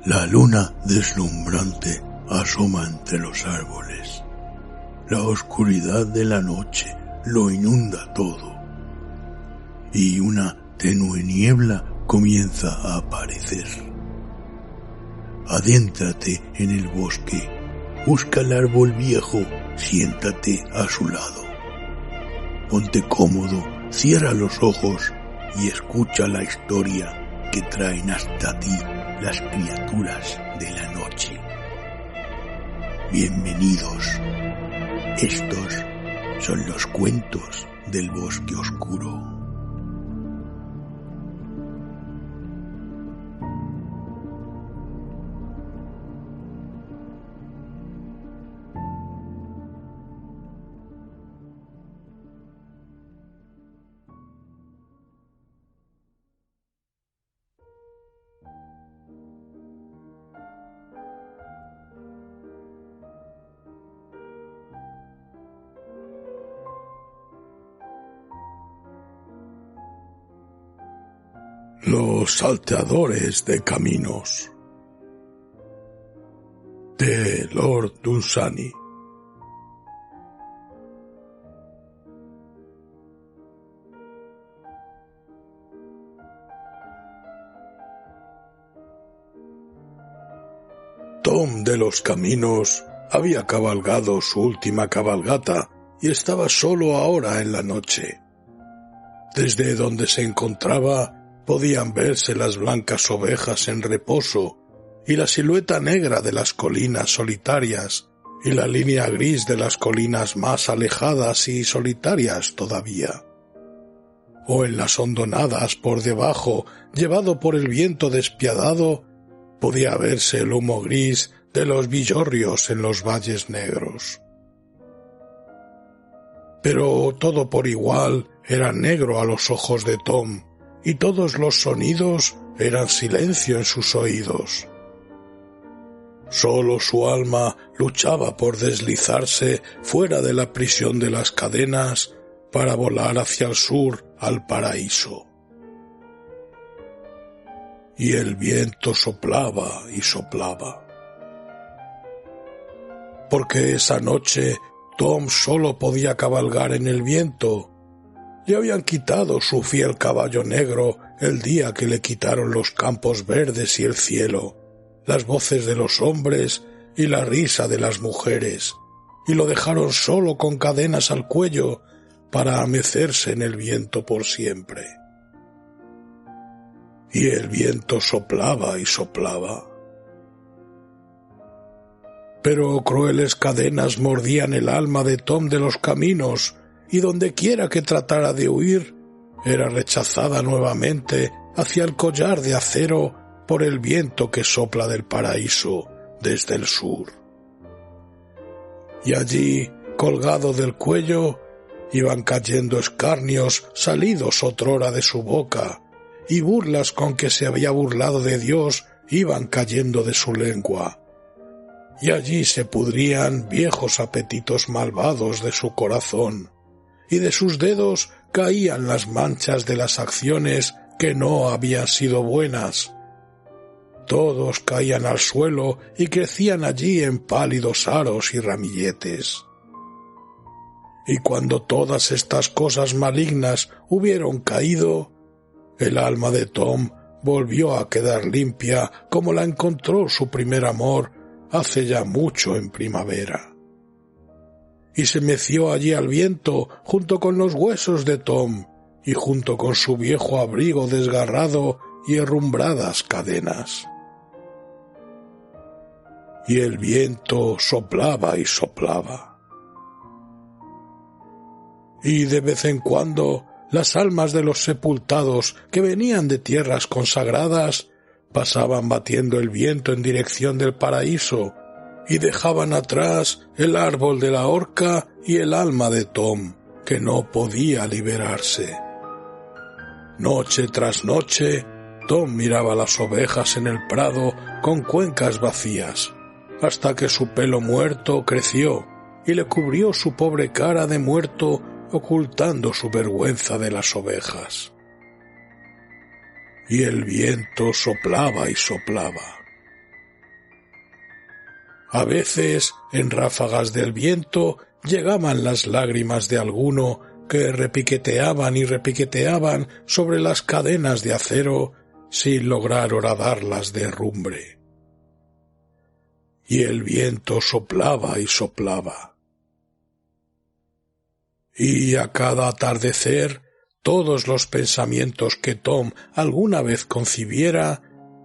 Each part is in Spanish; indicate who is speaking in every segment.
Speaker 1: La luna deslumbrante asoma entre los árboles. La oscuridad de la noche lo inunda todo. Y una tenue niebla comienza a aparecer. Adéntrate en el bosque, busca el árbol viejo, siéntate a su lado. Ponte cómodo, cierra los ojos y escucha la historia que traen hasta ti las criaturas de la noche. Bienvenidos. Estos son los cuentos del bosque oscuro.
Speaker 2: Los salteadores de caminos, de Lord Dunsany. Tom de los Caminos había cabalgado su última cabalgata y estaba solo ahora en la noche. Desde donde se encontraba podían verse las blancas ovejas en reposo y la silueta negra de las colinas solitarias y la línea gris de las colinas más alejadas y solitarias todavía. O en las hondonadas por debajo, llevado por el viento despiadado, podía verse el humo gris de los villorrios en los valles negros. Pero todo por igual era negro a los ojos de Tom, y todos los sonidos eran silencio en sus oídos. Solo su alma luchaba por deslizarse fuera de la prisión de las cadenas para volar hacia el sur al paraíso. Y el viento soplaba y soplaba. Porque esa noche Tom solo podía cabalgar en el viento. Le habían quitado su fiel caballo negro el día que le quitaron los campos verdes y el cielo, las voces de los hombres y la risa de las mujeres, y lo dejaron solo con cadenas al cuello para amecerse en el viento por siempre. Y el viento soplaba y soplaba. Pero crueles cadenas mordían el alma de Tom de los Caminos, y dondequiera que tratara de huir, era rechazada nuevamente hacia el collar de acero por el viento que sopla del paraíso desde el sur. Y allí, colgado del cuello, iban cayendo escarnios salidos otrora de su boca, y burlas con que se había burlado de Dios iban cayendo de su lengua. Y allí se pudrían viejos apetitos malvados de su corazón, y de sus dedos caían las manchas de las acciones que no habían sido buenas. Todos caían al suelo y crecían allí en pálidos aros y ramilletes. Y cuando todas estas cosas malignas hubieron caído, el alma de Tom volvió a quedar limpia como la encontró su primer amor hace ya mucho en primavera. Y se meció allí al viento junto con los huesos de Tom y junto con su viejo abrigo desgarrado y herrumbradas cadenas. Y el viento soplaba y soplaba. Y de vez en cuando las almas de los sepultados que venían de tierras consagradas pasaban batiendo el viento en dirección del paraíso y dejaban atrás el árbol de la horca y el alma de Tom, que no podía liberarse. Noche tras noche, Tom miraba las ovejas en el prado con cuencas vacías, hasta que su pelo muerto creció y le cubrió su pobre cara de muerto, ocultando su vergüenza de las ovejas. Y el viento soplaba y soplaba. A veces, en ráfagas del viento, llegaban las lágrimas de alguno que repiqueteaban y repiqueteaban sobre las cadenas de acero sin lograr horadarlas de herrumbre. Y el viento soplaba y soplaba. Y a cada atardecer, todos los pensamientos que Tom alguna vez concibiera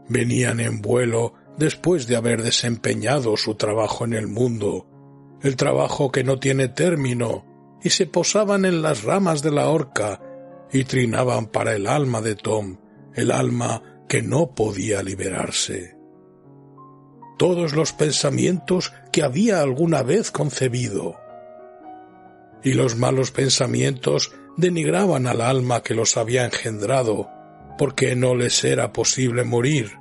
Speaker 2: venían en vuelo después de haber desempeñado su trabajo en el mundo, el trabajo que no tiene término, y se posaban en las ramas de la horca y trinaban para el alma de Tom, el alma que no podía liberarse. Todos los pensamientos que había alguna vez concebido. Y los malos pensamientos denigraban al alma que los había engendrado, porque no les era posible morir.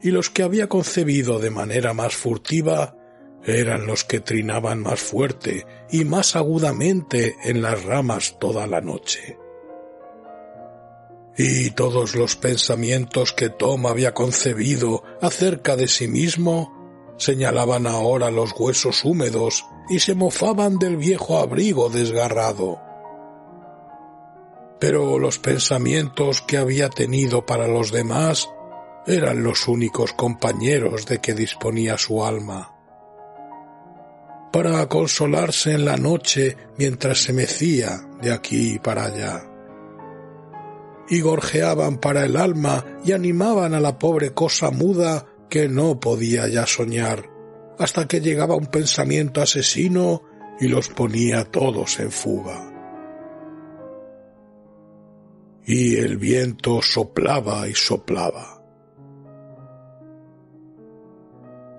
Speaker 2: Y los que había concebido de manera más furtiva eran los que trinaban más fuerte y más agudamente en las ramas toda la noche. Y todos los pensamientos que Tom había concebido acerca de sí mismo señalaban ahora los huesos húmedos y se mofaban del viejo abrigo desgarrado. Pero los pensamientos que había tenido para los demás eran los únicos compañeros de que disponía su alma. Para consolarse en la noche mientras se mecía de aquí para allá. Y gorjeaban para el alma y animaban a la pobre cosa muda que no podía ya soñar, hasta que llegaba un pensamiento asesino y los ponía todos en fuga. Y el viento soplaba y soplaba.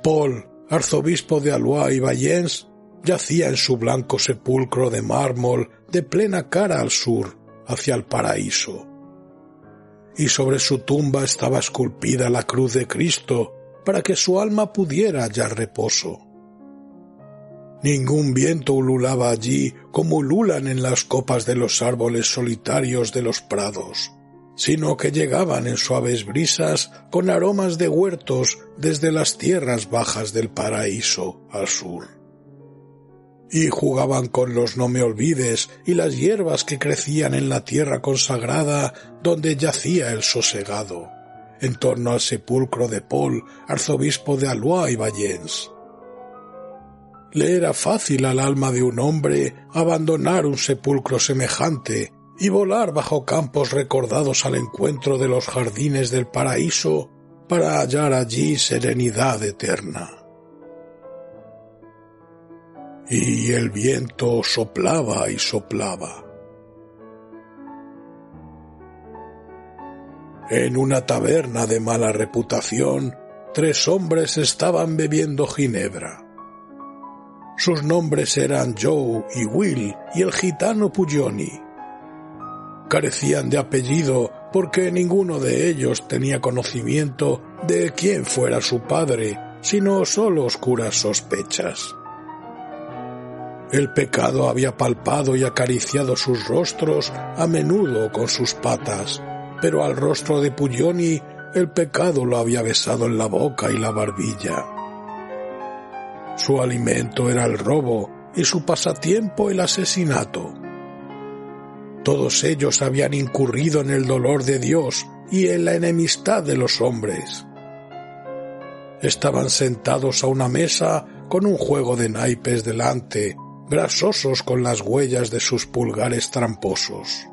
Speaker 2: Paul, arzobispo de Alois y Vayens, yacía en su blanco sepulcro de mármol de plena cara al sur, hacia el paraíso. Y sobre su tumba estaba esculpida la cruz de Cristo, para que su alma pudiera hallar reposo. Ningún viento ululaba allí como ululan en las copas de los árboles solitarios de los prados, sino que llegaban en suaves brisas con aromas de huertos desde las tierras bajas del paraíso al sur. Y jugaban con los no me olvides y las hierbas que crecían en la tierra consagrada donde yacía el sosegado, en torno al sepulcro de Paul, arzobispo de Alois y Vayens. Le era fácil al alma de un hombre abandonar un sepulcro semejante y volar bajo campos recordados al encuentro de los jardines del paraíso para hallar allí serenidad eterna. Y el viento soplaba y soplaba. En una taberna de mala reputación, 3 hombres estaban bebiendo ginebra. Sus nombres eran Joe y Will y el gitano Puglioni. Carecían de apellido porque ninguno de ellos tenía conocimiento de quién fuera su padre, sino solo oscuras sospechas. El pecado había palpado y acariciado sus rostros a menudo con sus patas, pero al rostro de Puglioni el pecado lo había besado en la boca y la barbilla. Su alimento era el robo y su pasatiempo el asesinato. Todos ellos habían incurrido en el dolor de Dios y en la enemistad de los hombres. Estaban sentados a una mesa con un juego de naipes delante, grasosos con las huellas de sus pulgares tramposos.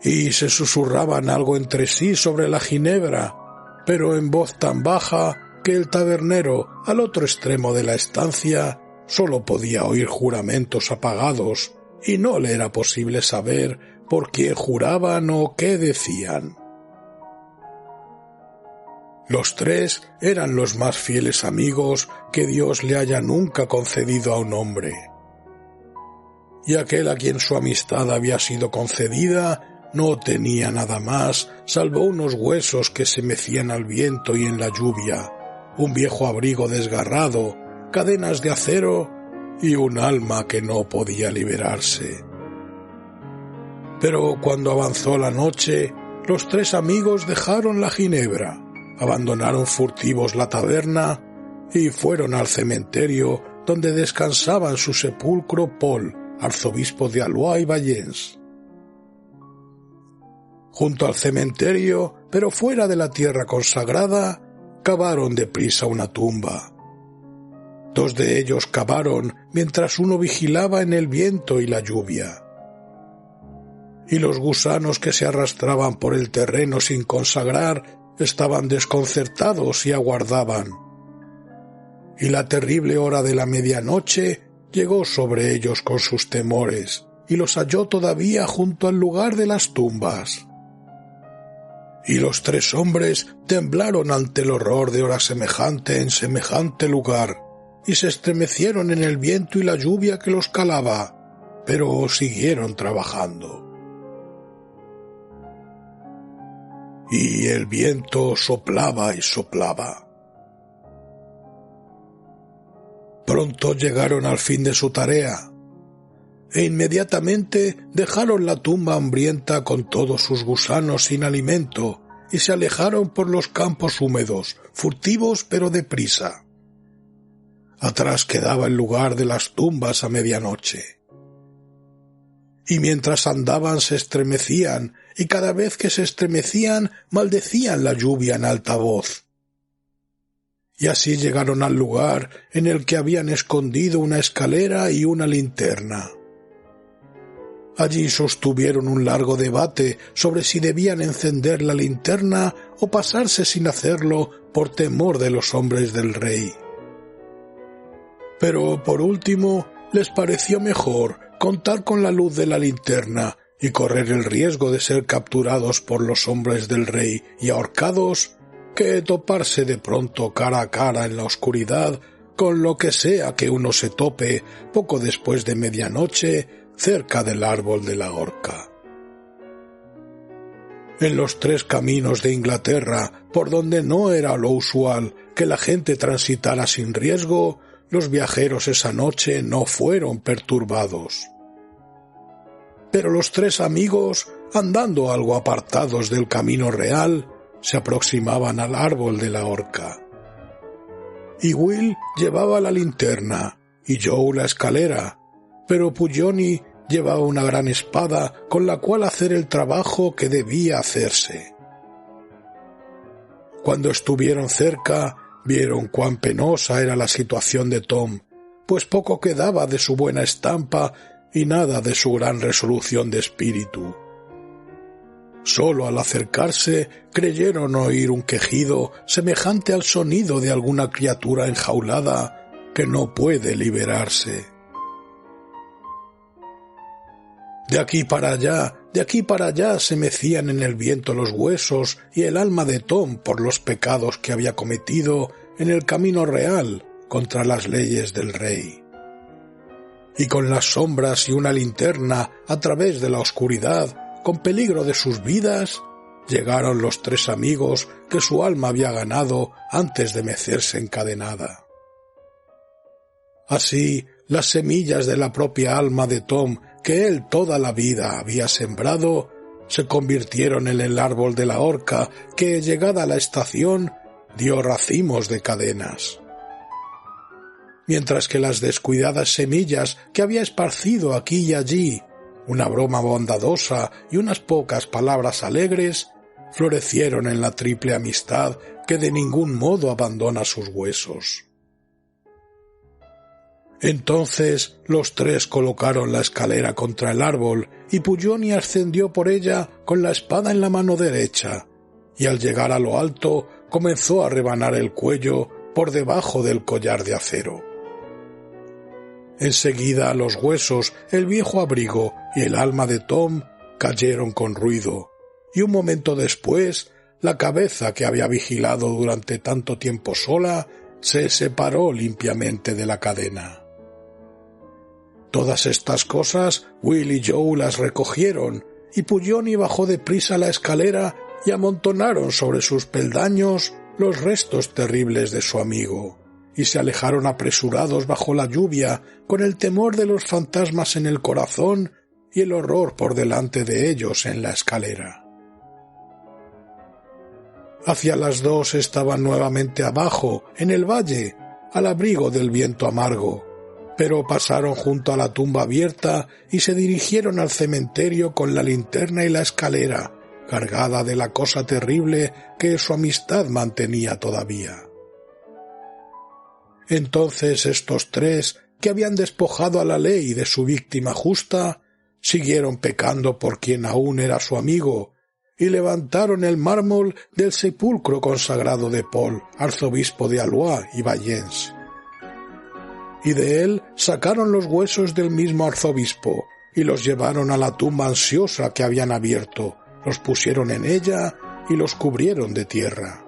Speaker 2: Y se susurraban algo entre sí sobre la ginebra, pero en voz tan baja que el tabernero, al otro extremo de la estancia, sólo podía oír juramentos apagados y no le era posible saber por qué juraban o qué decían. Los 3 eran los más fieles amigos que Dios le haya nunca concedido a un hombre. Y aquel a quien su amistad había sido concedida no tenía nada más salvo unos huesos que se mecían al viento y en la lluvia, un viejo abrigo desgarrado, cadenas de acero y un alma que no podía liberarse. Pero cuando avanzó la noche, los 3 amigos dejaron la ginebra, abandonaron furtivos la taberna y fueron al cementerio donde descansaba en su sepulcro Paul, arzobispo de Alois y Vallens. Junto al cementerio, pero fuera de la tierra consagrada, cavaron deprisa una tumba. 2 de ellos cavaron mientras uno vigilaba en el viento y la lluvia. Y los gusanos que se arrastraban por el terreno sin consagrar estaban desconcertados y aguardaban. Y la terrible hora de la medianoche llegó sobre ellos con sus temores, y los halló todavía junto al lugar de las tumbas. Y los 3 hombres temblaron ante el horror de hora semejante en semejante lugar, y se estremecieron en el viento y la lluvia que los calaba, pero siguieron trabajando. Y el viento soplaba y soplaba. Pronto llegaron al fin de su tarea, e inmediatamente dejaron la tumba hambrienta con todos sus gusanos sin alimento, y se alejaron por los campos húmedos, furtivos pero deprisa. Atrás quedaba el lugar de las tumbas a medianoche. Y mientras andaban se estremecían, y cada vez que se estremecían maldecían la lluvia en alta voz. Y así llegaron al lugar en el que habían escondido una escalera y una linterna. Allí sostuvieron un largo debate sobre si debían encender la linterna o pasarse sin hacerlo por temor de los hombres del rey. Pero por último les pareció mejor contar con la luz de la linterna y correr el riesgo de ser capturados por los hombres del rey y ahorcados que toparse de pronto cara a cara en la oscuridad con lo que sea que uno se tope poco después de medianoche cerca del árbol de la horca. En los 3 caminos de Inglaterra, por donde no era lo usual que la gente transitara sin riesgo, los viajeros esa noche no fueron perturbados. Pero los 3 amigos, andando algo apartados del camino real, se aproximaban al árbol de la horca. Y Will llevaba la linterna, y Joe la escalera, pero Puglioni llevaba una gran espada con la cual hacer el trabajo que debía hacerse. Cuando estuvieron cerca, vieron cuán penosa era la situación de Tom, pues poco quedaba de su buena estampa y nada de su gran resolución de espíritu. Solo al acercarse creyeron oír un quejido semejante al sonido de alguna criatura enjaulada que no puede liberarse. De aquí para allá se mecían en el viento los huesos y el alma de Tom por los pecados que había cometido en el camino real contra las leyes del rey. Y con las sombras y una linterna a través de la oscuridad, con peligro de sus vidas, llegaron los 3 amigos que su alma había ganado antes de mecerse encadenada. Así, las semillas de la propia alma de Tom que él toda la vida había sembrado, se convirtieron en el árbol de la horca que, llegada a la estación, dio racimos de cadenas. Mientras que las descuidadas semillas que había esparcido aquí y allí, una broma bondadosa y unas pocas palabras alegres, florecieron en la triple amistad que de ningún modo abandona sus huesos. Entonces los 3 colocaron la escalera contra el árbol y Puglioni ascendió por ella con la espada en la mano derecha, y al llegar a lo alto comenzó a rebanar el cuello por debajo del collar de acero. Enseguida los huesos, el viejo abrigo y el alma de Tom cayeron con ruido, y un momento después la cabeza que había vigilado durante tanto tiempo sola se separó limpiamente de la cadena. Todas estas cosas Will y Joe las recogieron, y Puglioni bajó deprisa la escalera y amontonaron sobre sus peldaños los restos terribles de su amigo, y se alejaron apresurados bajo la lluvia, con el temor de los fantasmas en el corazón y el horror por delante de ellos en la escalera. Hacia las 2 estaban nuevamente abajo, en el valle, al abrigo del viento amargo, pero pasaron junto a la tumba abierta y se dirigieron al cementerio con la linterna y la escalera, cargada de la cosa terrible que su amistad mantenía todavía. Entonces estos tres, que habían despojado a la ley de su víctima justa, siguieron pecando por quien aún era su amigo, y levantaron el mármol del sepulcro consagrado de Paul, arzobispo de Alois y Vallens. Y de él sacaron los huesos del mismo arzobispo, y los llevaron a la tumba ansiosa que habían abierto, los pusieron en ella y los cubrieron de tierra.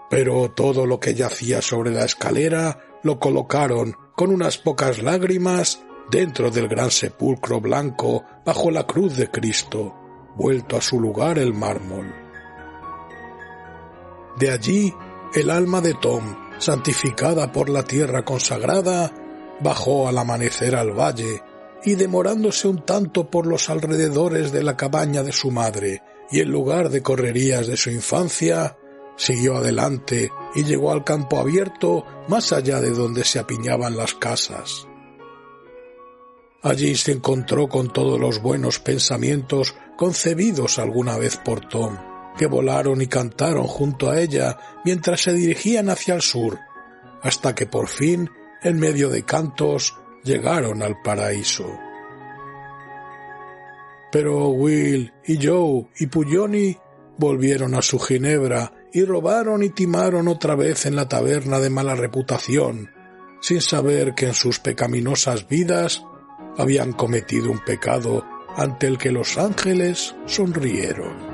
Speaker 2: Pero todo lo que yacía sobre la escalera lo colocaron, con unas pocas lágrimas, dentro del gran sepulcro blanco bajo la cruz de Cristo, vuelto a su lugar el mármol. De allí, el alma de Tom, santificada por la tierra consagrada, bajó al amanecer al valle, y demorándose un tanto por los alrededores de la cabaña de su madre y el lugar de correrías de su infancia, siguió adelante y llegó al campo abierto más allá de donde se apiñaban las casas. Allí se encontró con todos los buenos pensamientos concebidos alguna vez por Tom, que volaron y cantaron junto a ella mientras se dirigían hacia el sur, hasta que por fin, en medio de cantos, llegaron al paraíso. Pero Will y Joe y Puglioni volvieron a su Ginebra y robaron y timaron otra vez en la taberna de mala reputación, sin saber que en sus pecaminosas vidas habían cometido un pecado ante el que los ángeles sonrieron.